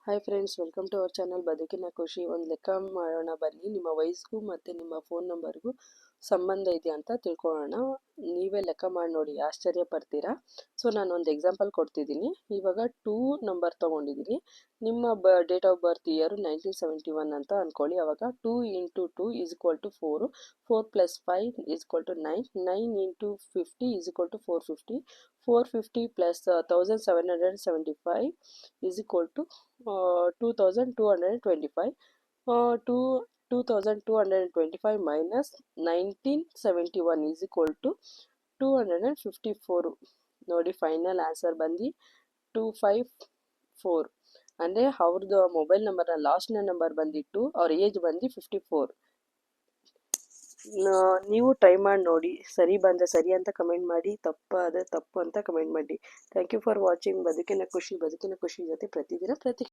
Hi friends, welcome to our channel ಬದುಕಿನ ಖುಷಿ. ಒಂದು ಲೆಕ್ಕ ಮಾಡೋಣ ಬನ್ನಿ. ನಿಮ್ಮ ವಯಸ್ಸಿಗೂ ಮತ್ತು ನಿಮ್ಮ ಫೋನ್ ನಂಬರ್ಗೂ ಸಂಬಂಧ ಇದೆಯಾ ಅಂತ ತಿಳ್ಕೊಳ್ಳೋಣ. ನೀವೇ ಲೆಕ್ಕ ಮಾಡಿ ನೋಡಿ, ಆಶ್ಚರ್ಯ ಪಡ್ತೀರಾ. ಸೊ ನಾನು ಒಂದು ಎಕ್ಸಾಂಪಲ್ ಕೊಡ್ತಿದ್ದೀನಿ. ಇವಾಗ 2 ನಂಬರ್ ತೊಗೊಂಡಿದ್ದೀನಿ. ನಿಮ್ಮ ಡೇಟ್ ಆಫ್ ಬರ್ತ್ ಇಯರು 1971 ಅಂತ ಅಂದ್ಕೊಳ್ಳಿ. ಅವಾಗ 2 × 2 = 4, 4 + 5 = 9, 9 × 50 = 450, 450 + 1775 2225. 2225 minus 1971 254. ನೋಡಿ, ಫೈನಲ್ ಆನ್ಸರ್ ಬಂದು 254. ಅಂದರೆ ಅವ್ರದ್ದು ಮೊಬೈಲ್ ನಂಬರ್ನ ಲಾಸ್ಟ್ನ ನಂಬರ್ ಬಂದಿಟ್ಟು ಅವ್ರ ಏಜ್ ಬಂದು 54. ನೀವು ಟ್ರೈ ಮಾಡಿ ನೋಡಿ. ಸರಿ ಬಂದರೆ ಸರಿ ಅಂತ ಕಮೆಂಟ್ ಮಾಡಿ, ತಪ್ಪಾದರೆ ತಪ್ಪು ಅಂತ ಕಮೆಂಟ್ ಮಾಡಿ. ಥ್ಯಾಂಕ್ ಯು ಫಾರ್ ವಾಚಿಂಗ್ ಬದುಕಿನ ಖುಷಿ. ಬದುಕಿನ ಖುಷಿ ಜೊತೆ ಪ್ರತಿದಿನ